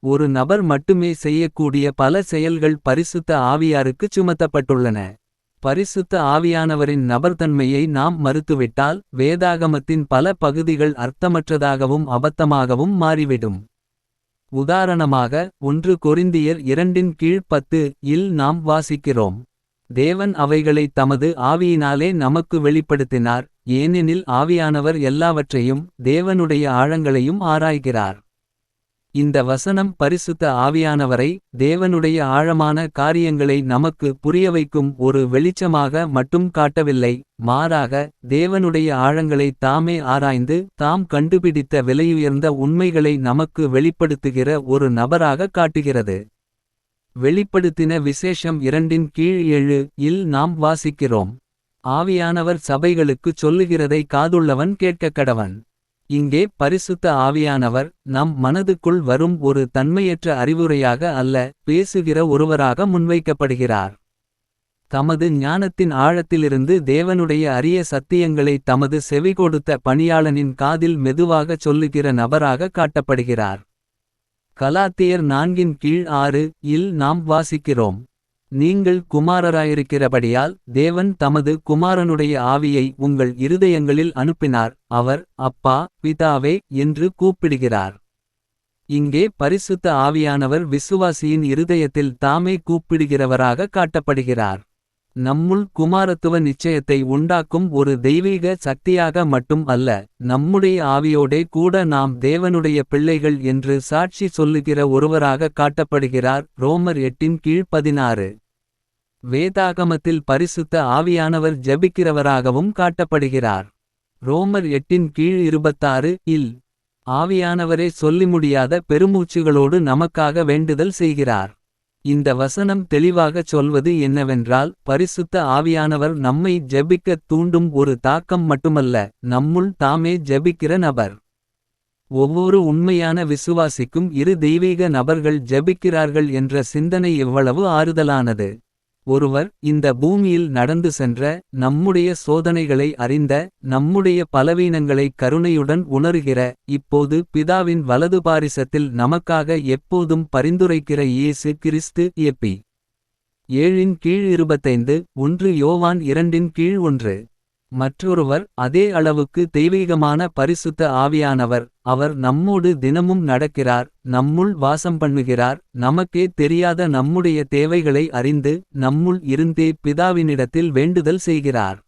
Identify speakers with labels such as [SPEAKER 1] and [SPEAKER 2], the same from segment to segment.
[SPEAKER 1] ஒரு நபர் மட்டுமே செய்யக்கூடிய பல செயல்கள் பரிசுத்த ஆவியாருக்குச் சுமத்தப்பட்டுள்ளன. பரிசுத்த ஆவியானவரின் நபர்தன்மையை நாம் மறுத்துவிட்டால் வேதாகமத்தின் பல பகுதிகள் அர்த்தமற்றதாகவும் அபத்தமாகவும் மாறிவிடும். உதாரணமாக 1 கொரிந்தியர் 2:10 இல் நாம் வாசிக்கிறோம். தேவன் அவைகளை தமது ஆவியினாலே நமக்கு வெளிப்படுத்தினார், ஏனெனில் ஆவியானவர் எல்லாவற்றையும் தேவனுடைய ஆழங்களையும் ஆராய்கிறார். இந்த வசனம் பரிசுத்த ஆவியானவரை தேவனுடைய ஆழமான காரியங்களை நமக்கு புரியவைக்கும் ஒரு வெளிச்சமாக மட்டும் காட்டவில்லை, மாறாக தேவனுடைய ஆழங்களை தாமே ஆராய்ந்து தாம் கண்டுபிடித்த விலையுயர்ந்த உண்மைகளை நமக்கு வெளிப்படுத்துகிற ஒரு நபராக காட்டுகிறது. வெளிப்படுத்தின விசேஷம் 2:7 இல் நாம் வாசிக்கிறோம். ஆவியானவர் சபைகளுக்குச் சொல்லுகிறதை காதுள்ளவன் கேட்கக்கடவன். இங்கே பரிசுத்த ஆவியானவர் நம் மனதுக்குள் வரும் ஒரு தன்மையற்ற அறிவுரையாக அல்ல, பேசுகிற ஒருவராக முன்வைக்கப்படுகிறார். தமது ஞானத்தின் ஆழத்திலிருந்து தேவனுடைய அரிய சத்தியங்களை தமது செவிகொடுத்த பணியாளனின் காதில் மெதுவாகச் சொல்லுகிற நபராக காட்டப்படுகிறார். கலாத்தியர் 4:6 இல் நாம் வாசிக்கிறோம். நீங்கள் குமாரராயிருக்கிறபடியால் தேவன் தமது குமாரனுடைய ஆவியை உங்கள் இருதயங்களில் அனுப்பினார், அவர் அப்பா பிதாவே என்று கூப்பிடுகிறார். இங்கே பரிசுத்த ஆவியானவர் விசுவாசியின் இருதயத்தில் தாமே கூப்பிடுகிறவராக காட்டப்படுகிறார். நம்முள் குமாரத்துவ நிச்சயத்தை உண்டாக்கும் ஒரு தெய்வீக சக்தியாக மட்டும் அல்ல, நம்முடைய ஆவியோடே கூட நாம் தேவனுடைய பிள்ளைகள் என்று சாட்சி சொல்லுகிற ஒருவராக காட்டப்படுகிறார். ரோமர் 8:16 வேதாகமத்தில் பரிசுத்த ஆவியானவர் ஜெபிக்கிறவராகவும் காட்டப்படுகிறார். ரோமர் 8:26 இல் ஆவியானவரே சொல்லி முடியாத பெருமூச்சுகளோடு நமக்காக வேண்டுதல் செய்கிறார். இந்த வசனம் தெளிவாகச் சொல்வது என்னவென்றால், பரிசுத்த ஆவியானவர் நம்மை ஜெபிக்கத் தூண்டும் ஒரு தாக்கம் மட்டுமல்ல, நம்முள் தாமே ஜெபிக்கிற நபர். ஒவ்வொரு உண்மையான விசுவாசிக்கும் இரு தெய்வீக நபர்கள் ஜெபிக்கிறார்கள் என்ற சிந்தனை எவ்வளவு ஆறுதலானது. ஒருவர் இந்த பூமியில் நடந்து சென்ற, நம்முடைய சோதனைகளை அறிந்த, நம்முடைய பலவீனங்களை கருணையுடன் உணருகிற, இப்போது பிதாவின் வலது பாரிசத்தில் நமக்காக எப்போதும் பரிந்துரைக்கிற இயேசு கிறிஸ்து எப்பி. 7:25 1 யோவான் 2:1 மற்றொருவர் அதே அளவுக்கு தெய்வீகமான பரிசுத்த ஆவியானவர். அவர் நம்மோடு தினமும் நடக்கிறார், நம்முள் வாசம் பண்ணுகிறார், நமக்கே தெரியாத நம்முடைய தேவைகளை அறிந்து நம்முள் இருந்தே பிதாவினிடத்தில் வேண்டுதல் செய்கிறார்.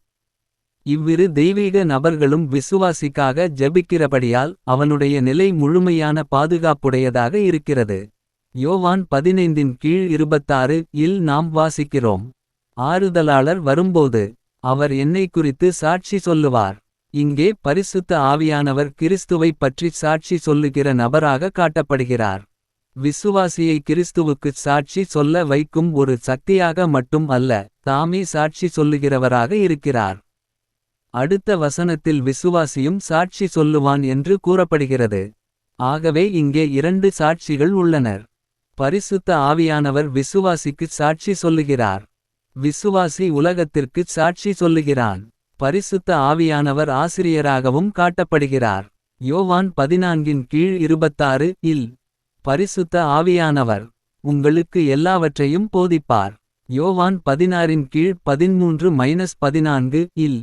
[SPEAKER 1] இவ்விரு தெய்வீக நபர்களும் விசுவாசிக்காக ஜெபிக்கிறபடியால் அவனுடைய நிலை முழுமையான பாதுகாப்புடையதாக இருக்கிறது. யோவான் 15:26 இல் நாம் வாசிக்கிறோம். ஆறுதலாளர் வரும்போது அவர் என்னை குறித்து சாட்சி சொல்லுவார். இங்கே பரிசுத்த ஆவியானவர் கிறிஸ்துவைப் பற்றி சாட்சி சொல்லுகிற நபராக காட்டப்படுகிறார். விசுவாசியை கிறிஸ்துவுக்குச் சாட்சி சொல்ல வைக்கும் ஒரு சக்தியாக மட்டும் அல்ல, தாமே சாட்சி சொல்லுகிறவராக இருக்கிறார். அடுத்த வசனத்தில் விசுவாசியும் சாட்சி சொல்லுவான் என்று கூறப்படுகிறது. ஆகவே இங்கே 2 சாட்சிகள் உள்ளனர். பரிசுத்த ஆவியானவர் விசுவாசிக்குச் சாட்சி சொல்லுகிறார். விசுவாசி உலகத்திற்குச் சாட்சி சொல்லுகிறான். பரிசுத்த ஆவியானவர் ஆசிரியராகவும் காட்டப்படுகிறார். யோவான் 14:26 இல் பரிசுத்த ஆவியானவர் உங்களுக்கு எல்லாவற்றையும் போதிப்பார். யோவான் 16:13-14 இல்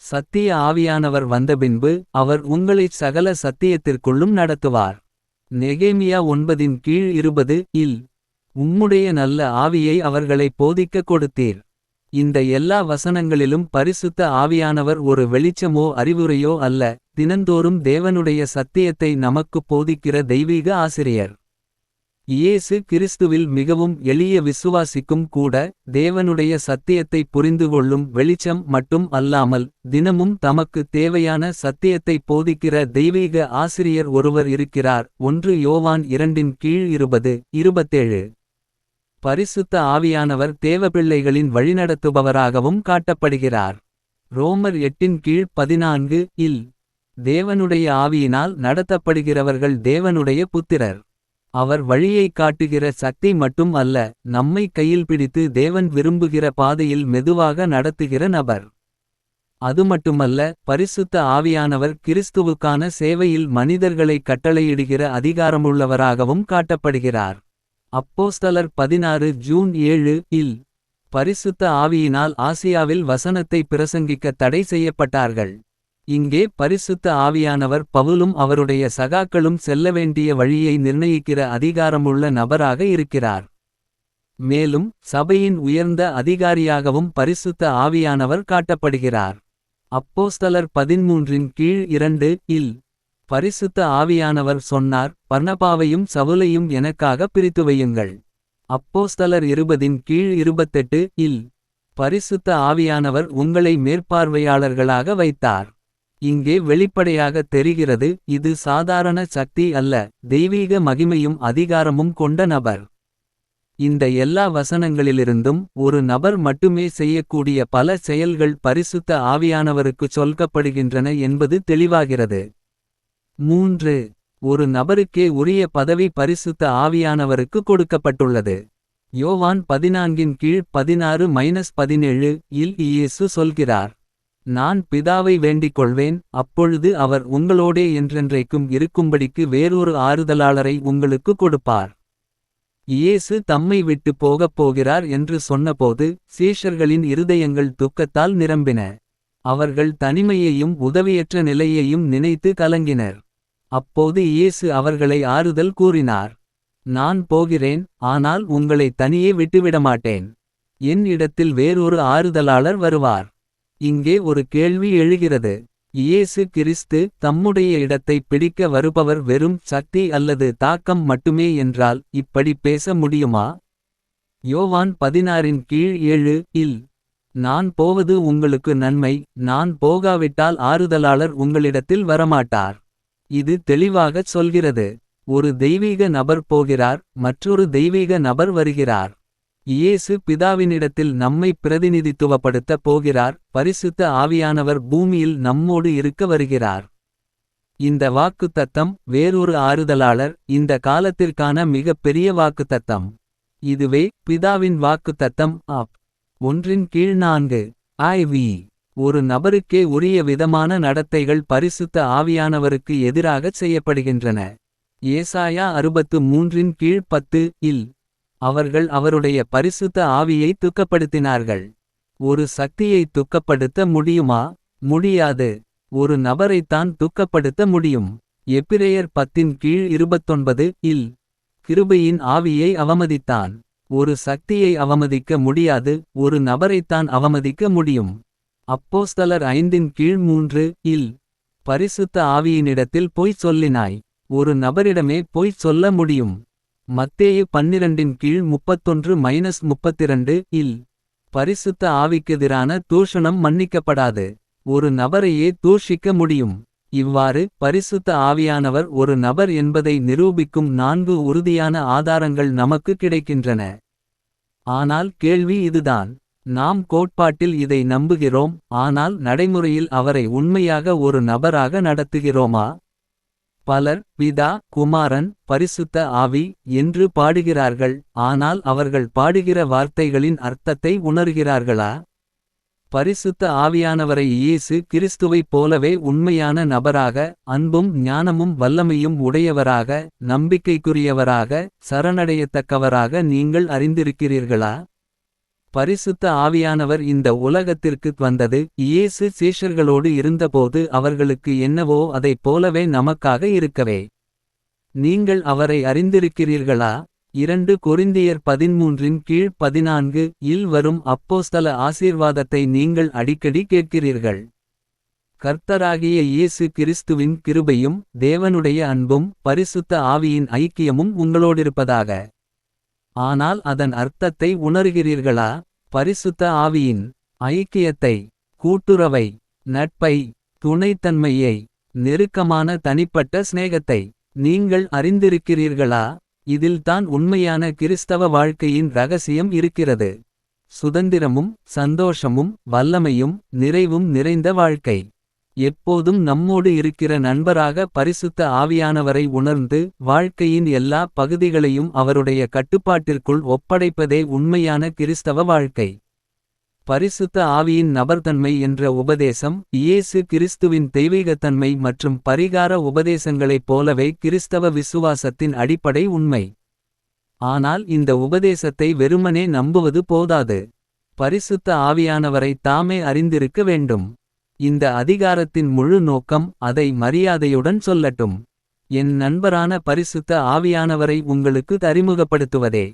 [SPEAKER 1] சத்திய ஆவியானவர் வந்தபின்பு அவர் உங்களைச் சகல சத்தியத்திற்குள்ளும் நடத்துவார். நெகேமியா 9:20 இல் உம்முடைய நல்ல ஆவியை அவர்களை போதிக்க கொடுத்தீர். இந்த எல்லா வசனங்களிலும் பரிசுத்த ஆவியானவர் ஒரு வெளிச்சமோ அறிவுரையோ அல்ல, தினந்தோறும் தேவனுடைய சத்தியத்தை நமக்கு போதிக்கிற தெய்வீக ஆசிரியர். இயேசு கிறிஸ்துவில் மிகவும் எளிய விசுவாசிக்கும் கூட தேவனுடைய சத்தியத்தை புரிந்துகொள்ளும் வெளிச்சம் மட்டும் அல்லாமல், தினமும் தமக்கு தேவையான சத்தியத்தை போதிக்கிற தெய்வீக ஆசிரியர் ஒருவர் இருக்கிறார். 1 யோவான் 2:20-27 பரிசுத்த ஆவியானவர் தேவபிள்ளைகளின் வழிநடத்துபவராகவும் காட்டப்படுகிறார். ரோமர் 8:14 இல் தேவனுடைய ஆவியினால் நடத்தப்படுகிறவர்கள் தேவனுடைய புத்திரர். அவர் வழியை காட்டுகிற சக்தி மட்டும் அல்ல, நம்மை கையில் பிடித்து தேவன் விரும்புகிற பாதையில் மெதுவாக நடத்துகிற நபர். அதுமட்டுமல்ல, பரிசுத்த ஆவியானவர் கிறிஸ்துவுக்கான சேவையில் மனிதர்களை கட்டளையிடுகிற அதிகாரமுள்ளவராகவும் காட்டப்படுகிறார். அப்போஸ்தலர் 16 ஜூன் 7 இல் பரிசுத்த ஆவியினால் ஆசியாவில் வசனத்தை பிரசங்கிக்க தடை செய்யப்பட்டார்கள். இங்கே பரிசுத்த ஆவியானவர் பவுலும் அவருடைய சகாக்களும் செல்லவேண்டிய வழியை நிர்ணயிக்கிற அதிகாரமுள்ள நபராக இருக்கிறார். மேலும் சபையின் உயர்ந்த அதிகாரியாகவும் பரிசுத்த ஆவியானவர் காட்டப்படுகிறார். அப்போஸ்தலர் 13 கீழ் 2 இல் பரிசுத்த ஆவியானவர் சொன்னார், பர்னபாவையும் சவுலையும் எனக்காக பிரித்து வையுங்கள். அப்போஸ்தலர் 20 கீழ் 28 இல் பரிசுத்த ஆவியானவர் உங்களை மேற்பார்வையாளர்களாக வைத்தார். இங்கே வெளிப்படையாக தெரிகிறது, இது சாதாரண சக்தி அல்ல, தெய்வீக மகிமையும் அதிகாரமும் கொண்ட நபர். இந்த எல்லா வசனங்களிலிருந்தும் ஒரு நபர் மட்டுமே செய்யக்கூடிய பல செயல்கள் பரிசுத்த ஆவியானவருக்குச் சொல்கப்படுகின்றன என்பது தெளிவாகிறது. 3. ஒரு நபருக்கே உரிய பதவி பரிசுத்த ஆவியானவருக்கு கொடுக்கப்பட்டுள்ளது. யோவான் 14 கீழ் 16-17 இல் இயேசு சொல்கிறார், நான் பிதாவை வேண்டிக்கொள்வேன், அப்பொழுது அவர் உங்களோடே என்றென்றைக்கும் இருக்கும்படிக்கு வேறொரு ஆறுதலாளரை உங்களுக்கு கொடுப்பார். இயேசு தம்மை விட்டு போகப் போகிறார் என்று சொன்னபோது சீஷர்களின் இருதயங்கள் துக்கத்தால் நிரம்பின. அவர்கள் தனிமையையும் உதவியற்ற நிலையையும் நினைத்து கலங்கினர். அப்போது இயேசு அவர்களை ஆறுதல் கூறினார். நான் போகிறேன், ஆனால் உங்களை தனியே விட்டுவிடமாட்டேன். என் இடத்தில் வேறொரு ஆறுதலாளர் வருவார். இங்கே ஒரு கேள்வி எழுகிறது. இயேசு கிறிஸ்து தம்முடைய இடத்தை பிடிக்க வருபவர் வெறும் சக்தி அல்லது தாக்கம் மட்டுமே என்றால் இப்படி பேச முடியுமா? யோவான் 16 கீழ் 7 இல் நான் போவது உங்களுக்கு நன்மை, நான் போகாவிட்டால் ஆறுதலாளர் உங்களிடத்தில் வரமாட்டார். இது தெளிவாகச் சொல்கிறது. ஒரு தெய்வீக நபர் போகிறார், மற்றொரு தெய்வீக நபர் வருகிறார். இயேசு பிதாவினிடத்தில் நம்மை பிரதிநிதித்துவப்படுத்த போகிறார். பரிசுத்த ஆவியானவர் பூமியில் நம்மோடு இருக்க வருகிறார். இந்த வாக்குத்தத்தம், வேறொரு ஆறுதலாளர், இந்த காலத்திற்கான மிக பெரிய வாக்குத்தத்தம். இதுவே பிதாவின் வாக்குத்தத்தம். 1 கீழ் 4 IV ஒரு நபருக்கே உரிய விதமான நடத்தைகள் பரிசுத்த ஆவியானவருக்கு எதிராகச் செய்யப்படுகின்றன. ஏசாயா 63 கீழ் 10 இல் அவர்கள் அவருடைய பரிசுத்த ஆவியை துக்கப்படுத்தினார்கள். ஒரு சக்தியை துக்கப்படுத்த முடியுமா? முடியாது. ஒரு நபரைத்தான் துக்கப்படுத்த முடியும். எபிரேயர் 10 கீழ் 29 இல் கிருபையின் ஆவியை அவமதித்தான். ஒரு சக்தியை அவமதிக்க முடியாது, ஒரு நபரைத்தான் அவமதிக்க முடியும். அப்போஸ்தலர் 5 கீழ் 3 இல் பரிசுத்த ஆவியினிடத்தில் பொய் சொல்லினாய். ஒரு நபரிடமே பொய் சொல்ல முடியும். மத்தேயு 12 கீழ் 31-32 இல் பரிசுத்த ஆவிக்கெதிரான தூஷணம் மன்னிக்கப்படாது. ஒரு நபரையே தூஷிக்க முடியும். இவ்வாறு பரிசுத்த ஆவியானவர் ஒரு நபர் என்பதை நிரூபிக்கும் 4 உறுதியான ஆதாரங்கள் நமக்கு கிடைக்கின்றன. ஆனால் கேள்வி இதுதான், நாம் கோட்பாட்டில் இதை நம்புகிறோம், ஆனால் நடைமுறையில் அவரை உண்மையாக ஒரு நபராக நடத்துகிறோமா? பலர் பிதா, குமாரன், பரிசுத்த ஆவி என்று பாடுகிறார்கள், ஆனால் அவர்கள் பாடுகிற வார்த்தைகளின் அர்த்தத்தை உணர்கிறார்களா? பரிசுத்த ஆவியானவரை இயேசு கிறிஸ்துவைப் போலவே உண்மையான நபராக, அன்பும் ஞானமும் வல்லமையும் உடையவராக, நம்பிக்கைக்குரியவராக, சரணடையத்தக்கவராக நீங்கள் அறிந்திருக்கிறீர்களா? பரிசுத்த ஆவியானவர் இந்த உலகத்திற்கு வந்தது இயேசு சீஷர்களோடு இருந்தபோது அவர்களுக்கு என்னவோ அதைப் போலவே நமக்காக இருக்கவே. நீங்கள் அவரை அறிந்திருக்கிறீர்களா? 2 கொரிந்தியர் 13 கீழ் 14 இல் வரும் அப்போஸ்தல ஆசீர்வாதத்தை நீங்கள் அடிக்கடி கேட்கிறீர்கள். கர்த்தராகிய இயேசு கிறிஸ்துவின் கிருபையும் தேவனுடைய அன்பும் பரிசுத்த ஆவியின் ஐக்கியமும் உங்களோடிருப்பதாக. ஆனால் அதன் அர்த்தத்தை உணர்கிறீர்களா? பரிசுத்த ஆவியின் ஐக்கியத்தை, கூட்டுறவை, நட்பை, துணைத்தன்மையை, நெருக்கமான தனிப்பட்ட சிநேகத்தை நீங்கள் அறிந்திருக்கிறீர்களா? இதில்தான் உண்மையான கிறிஸ்தவ வாழ்க்கையின் ரகசியம் இருக்கிறது. சுதந்திரமும் சந்தோஷமும் வல்லமையும் நிறைவும் நிறைந்த வாழ்க்கை. எப்போதும் நம்மோடு இருக்கிற நண்பராக பரிசுத்த ஆவியானவரை உணர்ந்து வாழ்க்கையின் எல்லா பகுதிகளையும் அவருடைய கட்டுப்பாட்டிற்குள் ஒப்படைப்பதே உண்மையான கிறிஸ்தவ வாழ்க்கை. பரிசுத்த ஆவியின் நபர்தன்மை என்ற உபதேசம் இயேசு கிறிஸ்துவின் தெய்வீகத்தன்மை மற்றும் பரிகார உபதேசங்களைப் போலவே கிறிஸ்தவ விசுவாசத்தின் அடிப்படை உண்மை. ஆனால் இந்த உபதேசத்தை வெறுமனே நம்புவது போதாது. பரிசுத்த ஆவியானவரை தாமே அறிந்திருக்க வேண்டும். இந்த அதிகாரத்தின் முழு நோக்கம் அதை மரியாதையுடன் சொல்லட்டும். என் நண்பரான பரிசுத்த ஆவியானவரை உங்களுக்கு அறிமுகப்படுத்துவதே.